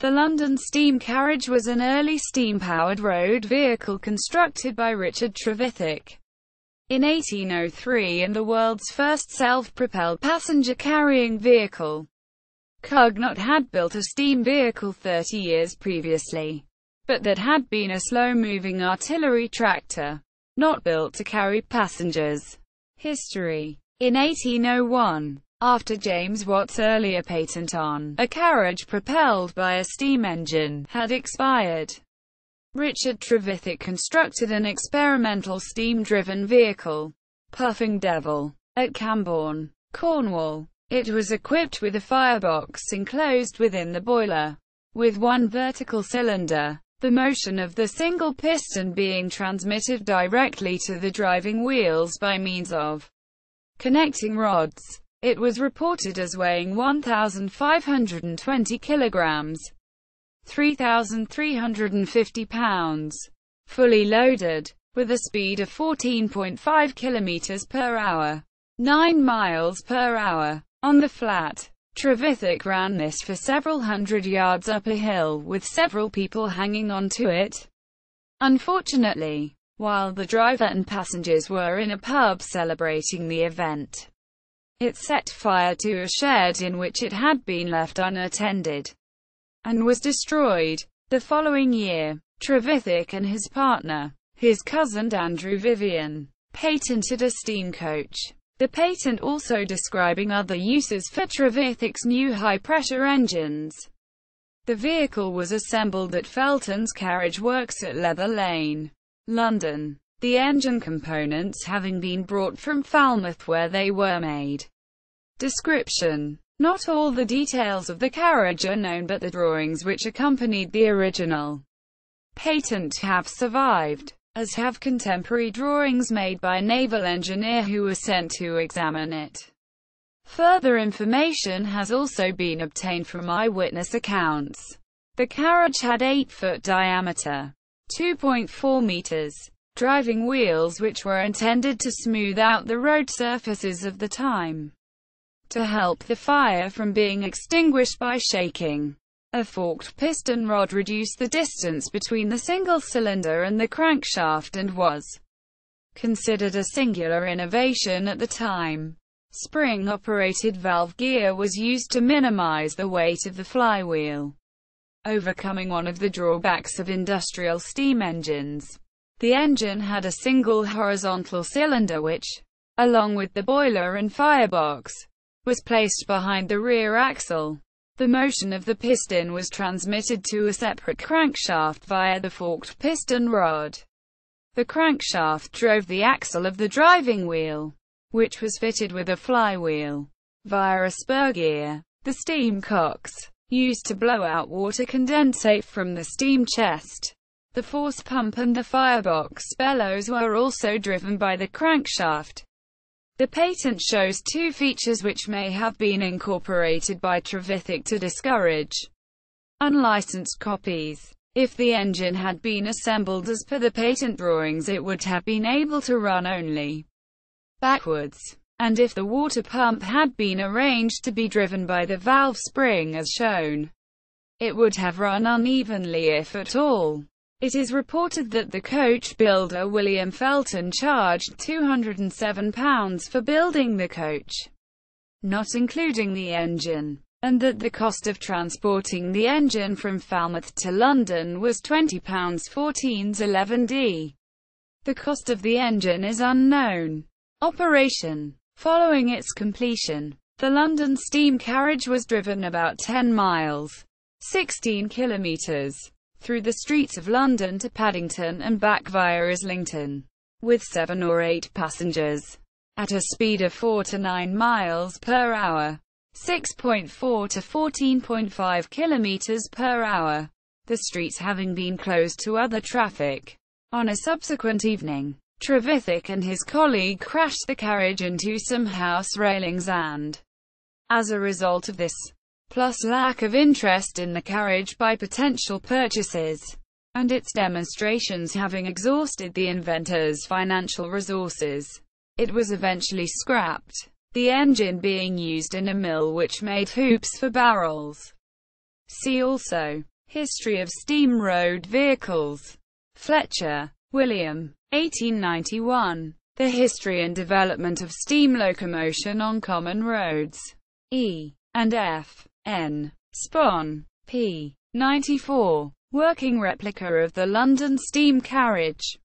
The London Steam Carriage was an early steam-powered road vehicle constructed by Richard Trevithick in 1803 and the world's first self-propelled passenger-carrying vehicle. Cugnot had built a steam vehicle 30 years previously, but that had been a slow-moving artillery tractor, not built to carry passengers. History. In 1801, after James Watt's earlier patent on a carriage propelled by a steam engine had expired, Richard Trevithick constructed an experimental steam-driven vehicle, Puffing Devil, at Camborne, Cornwall. It was equipped with a firebox enclosed within the boiler, with one vertical cylinder, the motion of the single piston being transmitted directly to the driving wheels by means of connecting rods. It was reported as weighing 1,520 kilograms, 3,350 pounds, fully loaded, with a speed of 14.5 kilometers per hour, 9 miles per hour. On the flat, Trevithick ran this for several hundred yards up a hill, with several people hanging onto it. Unfortunately, while the driver and passengers were in a pub celebrating the event, it set fire to a shed in which it had been left unattended, and was destroyed. The following year, Trevithick and his partner, his cousin Andrew Vivian, patented a steam coach. The patent also describing other uses for Trevithick's new high-pressure engines. The vehicle was assembled at Felton's Carriage Works at Leather Lane, London, the engine components having been brought from Falmouth where they were made. Description. Not all the details of the carriage are known, but the drawings which accompanied the original patent have survived, as have contemporary drawings made by a naval engineer who was sent to examine it. Further information has also been obtained from eyewitness accounts. The carriage had 8-foot diameter, 2.4 meters, driving wheels which were intended to smooth out the road surfaces of the time, to help the fire from being extinguished by shaking. A forked piston rod reduced the distance between the single cylinder and the crankshaft and was considered a singular innovation at the time. Spring-operated valve gear was used to minimize the weight of the flywheel, overcoming one of the drawbacks of industrial steam engines. The engine had a single horizontal cylinder which, along with the boiler and firebox, was placed behind the rear axle. The motion of the piston was transmitted to a separate crankshaft via the forked piston rod. The crankshaft drove the axle of the driving wheel, which was fitted with a flywheel, via a spur gear. The steam cocks, used to blow out water condensate from the steam chest, the force pump and the firebox bellows were also driven by the crankshaft. The patent shows two features which may have been incorporated by Trevithick to discourage unlicensed copies. If the engine had been assembled as per the patent drawings, it would have been able to run only backwards, and if the water pump had been arranged to be driven by the valve spring as shown, it would have run unevenly if at all. It is reported that the coach builder William Felton charged £207 for building the coach, not including the engine, and that the cost of transporting the engine from Falmouth to London was £20 14s11d. The cost of the engine is unknown. Operation. Following its completion, the London Steam Carriage was driven about 10 miles, 16 kilometres, through the streets of London to Paddington and back via Islington, with 7 or 8 passengers, at a speed of 4 to 9 miles per hour, 6.4 to 14.5 kilometers per hour, the streets having been closed to other traffic. On a subsequent evening, Trevithick and his colleague crashed the carriage into some house railings and, as a result of this, plus lack of interest in the carriage by potential purchasers, and its demonstrations having exhausted the inventor's financial resources, it was eventually scrapped, the engine being used in a mill which made hoops for barrels. See also History of Steam Road Vehicles. Fletcher, William. 1891. The History and Development of Steam Locomotion on Common Roads. E. and F. N. Spon. p. 94. Working replica of the London Steam Carriage.